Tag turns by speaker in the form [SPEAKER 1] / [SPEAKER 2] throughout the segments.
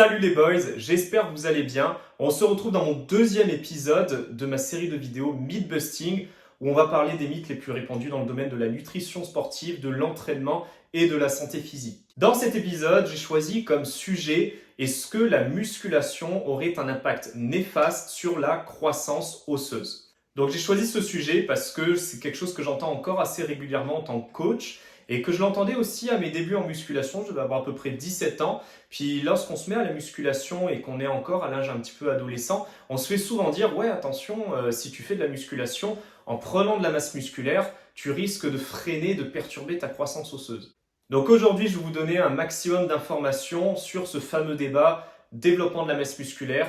[SPEAKER 1] Salut les boys, j'espère que vous allez bien. On se retrouve dans mon deuxième épisode de ma série de vidéos Mythbusting où on va parler des mythes les plus répandus dans le domaine de la nutrition sportive, de l'entraînement et de la santé physique. Dans cet épisode, j'ai choisi comme sujet est-ce que la musculation aurait un impact néfaste sur la croissance osseuse. Donc j'ai choisi ce sujet parce que c'est quelque chose que j'entends encore assez régulièrement en tant que coach et que je l'entendais aussi à mes débuts en musculation. Je devais avoir à peu près 17 ans. Puis lorsqu'on se met à la musculation et qu'on est encore à l'âge un petit peu adolescent, on se fait souvent dire « Ouais, attention, si tu fais de la musculation, en prenant de la masse musculaire, tu risques de freiner, de perturber ta croissance osseuse. » Donc aujourd'hui, je vais vous donner un maximum d'informations sur ce fameux débat développement de la masse musculaire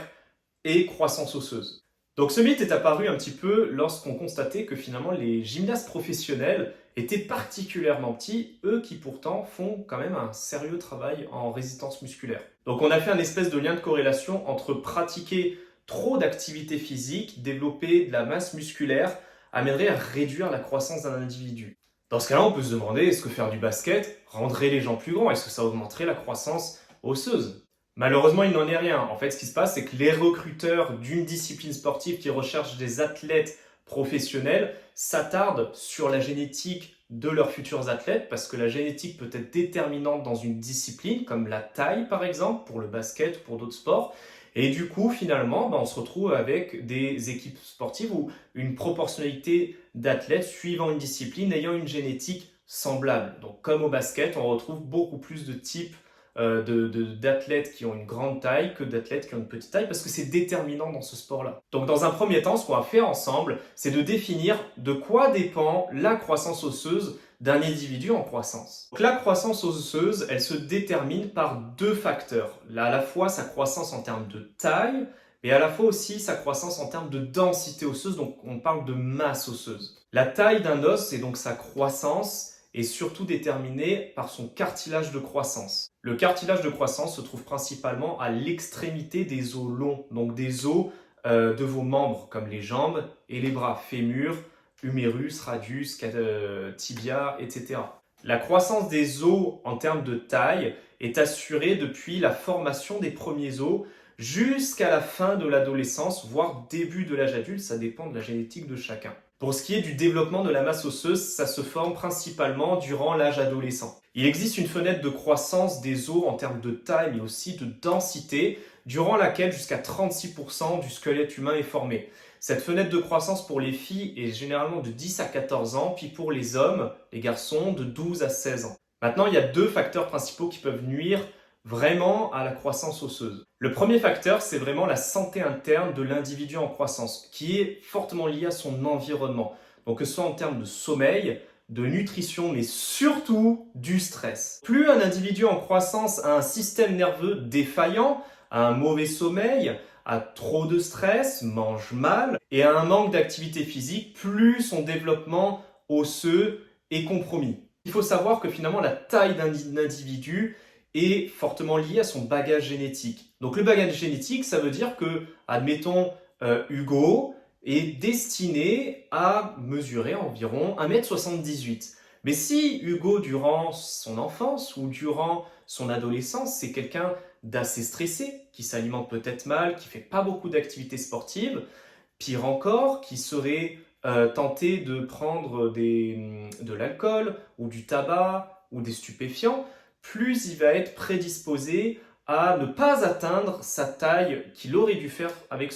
[SPEAKER 1] et croissance osseuse. Donc ce mythe est apparu un petit peu lorsqu'on constatait que finalement les gymnastes professionnels étaient particulièrement petits, eux qui pourtant font quand même un sérieux travail en résistance musculaire. Donc on a fait un espèce de lien de corrélation entre pratiquer trop d'activité physique, développer de la masse musculaire, amènerait à réduire la croissance d'un individu. Dans ce cas-là, on peut se demander, est-ce que faire du basket rendrait les gens plus grands? Est-ce que ça augmenterait la croissance osseuse? Malheureusement, il n'en est rien. En fait, ce qui se passe, c'est que les recruteurs d'une discipline sportive qui recherchent des athlètes professionnels s'attardent sur la génétique de leurs futurs athlètes parce que la génétique peut être déterminante dans une discipline, comme la taille par exemple, pour le basket ou pour d'autres sports. Et du coup, finalement, on se retrouve avec des équipes sportives où une proportionnalité d'athlètes suivant une discipline ayant une génétique semblable. Donc, comme au basket, on retrouve beaucoup plus de types d'athlètes qui ont une grande taille que d'athlètes qui ont une petite taille parce que c'est déterminant dans ce sport-là. Donc dans un premier temps, ce qu'on va faire ensemble, c'est de définir de quoi dépend la croissance osseuse d'un individu en croissance. Donc la croissance osseuse, elle se détermine par deux facteurs. Là, à la fois sa croissance en termes de taille, et à la fois aussi sa croissance en termes de densité osseuse, donc on parle de masse osseuse. La taille d'un os et donc sa croissance est surtout déterminée par son cartilage de croissance. Le cartilage de croissance se trouve principalement à l'extrémité des os longs, donc des os de vos membres, comme les jambes et les bras, fémur, humérus, radius, tibia, etc. La croissance des os en termes de taille est assurée depuis la formation des premiers os jusqu'à la fin de l'adolescence, voire début de l'âge adulte, ça dépend de la génétique de chacun. Pour ce qui est du développement de la masse osseuse, ça se forme principalement durant l'âge adolescent. Il existe une fenêtre de croissance des os en termes de taille mais aussi de densité, durant laquelle jusqu'à 36% du squelette humain est formé. Cette fenêtre de croissance pour les filles est généralement de 10 à 14 ans, puis pour les hommes, les garçons, de 12 à 16 ans. Maintenant, il y a deux facteurs principaux qui peuvent nuire vraiment à la croissance osseuse. Le premier facteur, c'est vraiment la santé interne de l'individu en croissance, qui est fortement liée à son environnement. Donc que ce soit en termes de sommeil, de nutrition, mais surtout du stress. Plus un individu en croissance a un système nerveux défaillant, a un mauvais sommeil, a trop de stress, mange mal et a un manque d'activité physique, plus son développement osseux est compromis. Il faut savoir que finalement la taille d'un individu est fortement lié à son bagage génétique. Donc le bagage génétique, ça veut dire que, admettons, Hugo est destiné à mesurer environ 1,78 m. Mais si Hugo, durant son enfance ou durant son adolescence, c'est quelqu'un d'assez stressé, qui s'alimente peut-être mal, qui ne fait pas beaucoup d'activités sportives, pire encore, qui serait tenté de prendre de l'alcool ou du tabac ou des stupéfiants, plus il va être prédisposé à ne pas atteindre sa taille qu'il aurait dû faire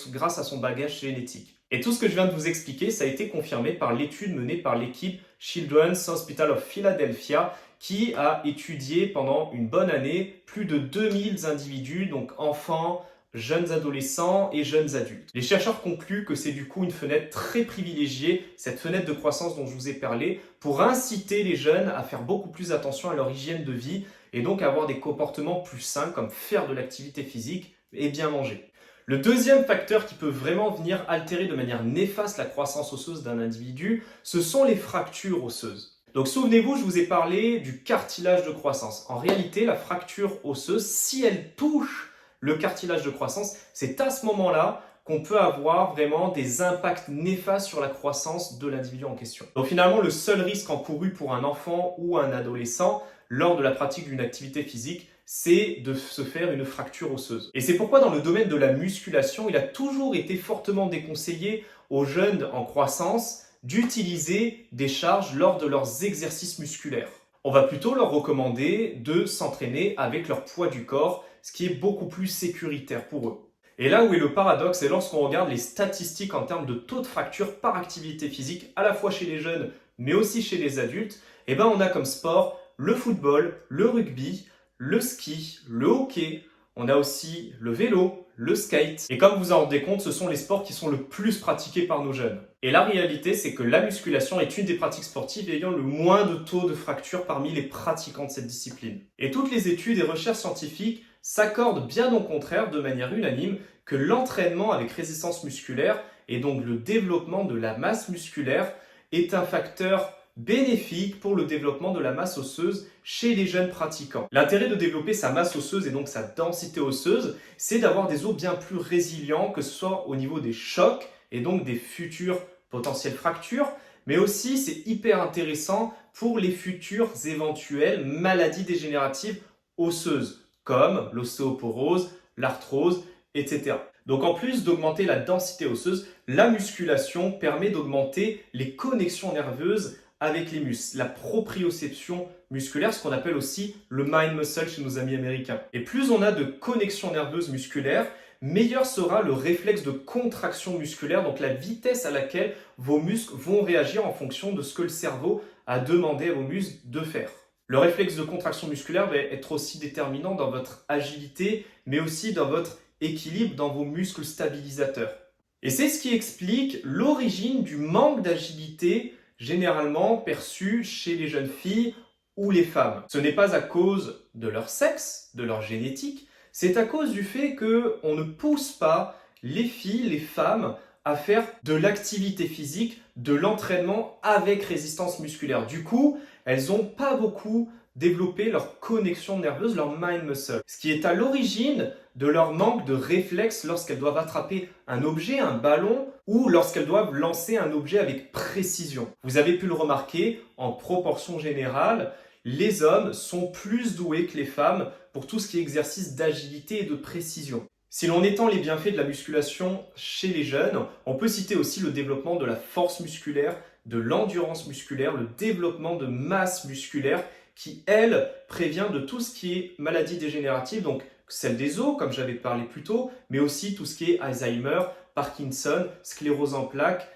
[SPEAKER 1] grâce à son bagage génétique. Et tout ce que je viens de vous expliquer, ça a été confirmé par l'étude menée par l'équipe Children's Hospital of Philadelphia qui a étudié pendant une bonne année plus de 2000 individus, donc enfants, jeunes adolescents et jeunes adultes. Les chercheurs concluent que c'est du coup une fenêtre très privilégiée, cette fenêtre de croissance dont je vous ai parlé, pour inciter les jeunes à faire beaucoup plus attention à leur hygiène de vie et donc avoir des comportements plus sains comme faire de l'activité physique et bien manger. Le deuxième facteur qui peut vraiment venir altérer de manière néfaste la croissance osseuse d'un individu, ce sont les fractures osseuses. Donc souvenez-vous, je vous ai parlé du cartilage de croissance. En réalité, la fracture osseuse, si elle touche le cartilage de croissance, c'est à ce moment-là qu'on peut avoir vraiment des impacts néfastes sur la croissance de l'individu en question. Donc finalement, le seul risque encouru pour un enfant ou un adolescent lors de la pratique d'une activité physique c'est de se faire une fracture osseuse. Et c'est pourquoi dans le domaine de la musculation, il a toujours été fortement déconseillé aux jeunes en croissance d'utiliser des charges lors de leurs exercices musculaires. On va plutôt leur recommander de s'entraîner avec leur poids du corps, ce qui est beaucoup plus sécuritaire pour eux. Et là où est le paradoxe, c'est lorsqu'on regarde les statistiques en termes de taux de fracture par activité physique, à la fois chez les jeunes, mais aussi chez les adultes, on a comme sport le football, le rugby, le ski, le hockey, on a aussi le vélo, le skate. Et comme vous vous en rendez compte, ce sont les sports qui sont le plus pratiqués par nos jeunes. Et la réalité, c'est que la musculation est une des pratiques sportives ayant le moins de taux de fracture parmi les pratiquants de cette discipline. Et toutes les études et recherches scientifiques s'accordent bien au contraire de manière unanime que l'entraînement avec résistance musculaire et donc le développement de la masse musculaire est un facteur bénéfique pour le développement de la masse osseuse chez les jeunes pratiquants. L'intérêt de développer sa masse osseuse et donc sa densité osseuse, c'est d'avoir des os bien plus résilients, que ce soit au niveau des chocs et donc des futures potentielles fractures, mais aussi c'est hyper intéressant pour les futures éventuelles maladies dégénératives osseuses, comme l'ostéoporose, l'arthrose, etc. Donc en plus d'augmenter la densité osseuse, la musculation permet d'augmenter les connexions nerveuses avec les muscles, la proprioception musculaire, ce qu'on appelle aussi le mind muscle chez nos amis américains. Et plus on a de connexions nerveuses musculaires, meilleur sera le réflexe de contraction musculaire, donc la vitesse à laquelle vos muscles vont réagir en fonction de ce que le cerveau a demandé à vos muscles de faire. Le réflexe de contraction musculaire va être aussi déterminant dans votre agilité, mais aussi dans votre équilibre dans vos muscles stabilisateurs. Et c'est ce qui explique l'origine du manque d'agilité généralement perçu chez les jeunes filles ou les femmes. Ce n'est pas à cause de leur sexe, de leur génétique, c'est à cause du fait qu'on ne pousse pas les filles, les femmes, à faire de l'activité physique, de l'entraînement avec résistance musculaire. Du coup, elles n'ont pas beaucoup développé leur connexion nerveuse, leur mind muscle, ce qui est à l'origine de leur manque de réflexe lorsqu'elles doivent attraper un objet, un ballon, ou lorsqu'elles doivent lancer un objet avec précision. Vous avez pu le remarquer, en proportion générale, les hommes sont plus doués que les femmes pour tout ce qui est exercice d'agilité et de précision. Si l'on étend les bienfaits de la musculation chez les jeunes, on peut citer aussi le développement de la force musculaire, de l'endurance musculaire, le développement de masse musculaire qui, elle, prévient de tout ce qui est maladie dégénérative, donc celle des os, comme j'avais parlé plus tôt, mais aussi tout ce qui est Alzheimer, Parkinson, sclérose en plaques,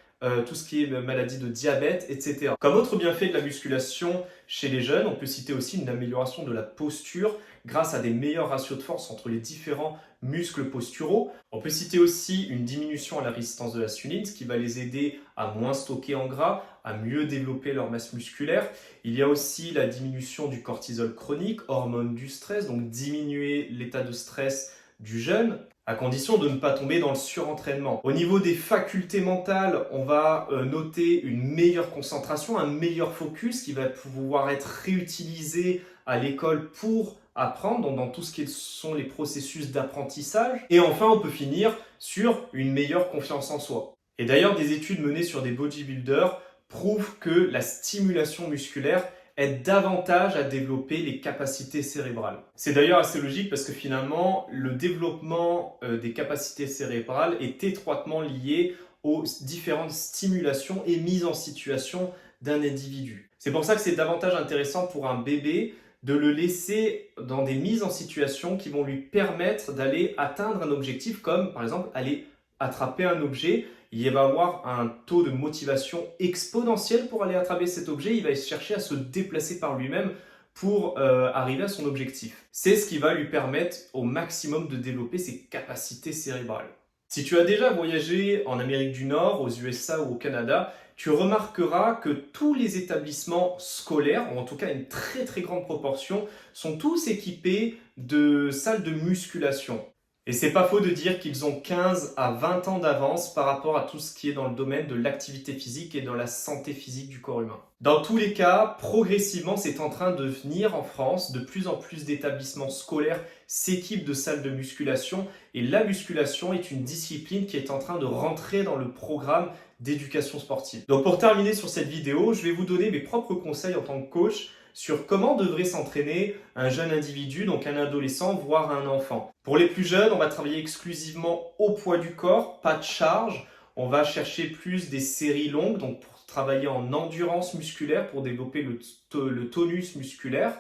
[SPEAKER 1] tout ce qui est maladie de diabète, etc. Comme autre bienfait de la musculation chez les jeunes, on peut citer aussi une amélioration de la posture grâce à des meilleurs ratios de force entre les différents muscles posturaux. On peut citer aussi une diminution à la résistance de l'insuline, ce qui va les aider à moins stocker en gras, à mieux développer leur masse musculaire. Il y a aussi la diminution du cortisol chronique, hormone du stress, donc diminuer l'état de stress du jeune, à condition de ne pas tomber dans le surentraînement. Au niveau des facultés mentales, on va noter une meilleure concentration, un meilleur focus qui va pouvoir être réutilisé à l'école pour apprendre, donc dans tout ce qui sont les processus d'apprentissage. Et enfin, on peut finir sur une meilleure confiance en soi. Et d'ailleurs, des études menées sur des bodybuilders prouvent que la stimulation musculaire aide davantage à développer les capacités cérébrales. C'est d'ailleurs assez logique parce que finalement, le développement des capacités cérébrales est étroitement lié aux différentes stimulations et mises en situation d'un individu. C'est pour ça que c'est davantage intéressant pour un bébé de le laisser dans des mises en situation qui vont lui permettre d'aller atteindre un objectif comme par exemple aller attraper un objet. Il va avoir un taux de motivation exponentiel pour aller attraper cet objet. Il va chercher à se déplacer par lui-même pour arriver à son objectif. C'est ce qui va lui permettre au maximum de développer ses capacités cérébrales. Si tu as déjà voyagé en Amérique du Nord, aux USA ou au Canada, tu remarqueras que tous les établissements scolaires, ou en tout cas une très très grande proportion, sont tous équipés de salles de musculation. Et c'est pas faux de dire qu'ils ont 15 à 20 ans d'avance par rapport à tout ce qui est dans le domaine de l'activité physique et dans la santé physique du corps humain. Dans tous les cas, progressivement, c'est en train de venir en France. De plus en plus d'établissements scolaires s'équipent de salles de musculation et la musculation est une discipline qui est en train de rentrer dans le programme d'éducation sportive. Donc pour terminer sur cette vidéo, je vais vous donner mes propres conseils en tant que coach sur comment devrait s'entraîner un jeune individu, donc un adolescent, voire un enfant. Pour les plus jeunes, on va travailler exclusivement au poids du corps, pas de charge. On va chercher plus des séries longues, donc pour travailler en endurance musculaire, pour développer le tonus musculaire.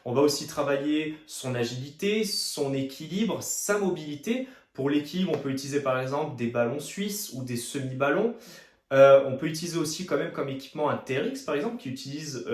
[SPEAKER 1] On va aussi travailler son agilité, son équilibre, sa mobilité. Pour l'équilibre, on peut utiliser par exemple des ballons suisses ou des semi-ballons. On peut utiliser aussi quand même comme équipement un TRX par exemple qui utilise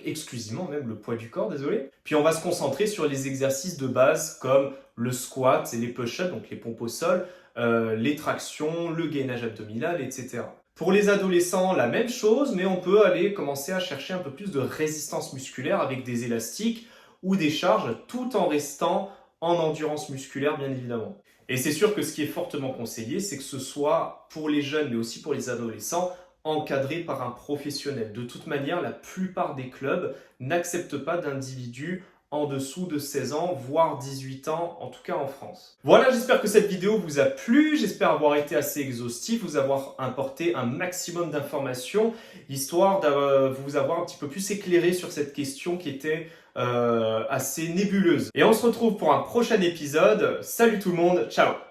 [SPEAKER 1] exclusivement même le poids du corps, désolé. Puis on va se concentrer sur les exercices de base comme le squat et les push-ups, donc les pompes au sol, les tractions, le gainage abdominal, etc. Pour les adolescents, la même chose, mais on peut aller commencer à chercher un peu plus de résistance musculaire avec des élastiques ou des charges tout en restant en endurance musculaire bien évidemment. Et c'est sûr que ce qui est fortement conseillé, c'est que ce soit pour les jeunes, mais aussi pour les adolescents, encadré par un professionnel. De toute manière, la plupart des clubs n'acceptent pas d'individus en dessous de 16 ans, voire 18 ans, en tout cas en France. Voilà, j'espère que cette vidéo vous a plu, j'espère avoir été assez exhaustif, vous avoir apporté un maximum d'informations, histoire de vous avoir un petit peu plus éclairé sur cette question qui était assez nébuleuse. Et on se retrouve pour un prochain épisode. Salut tout le monde, ciao!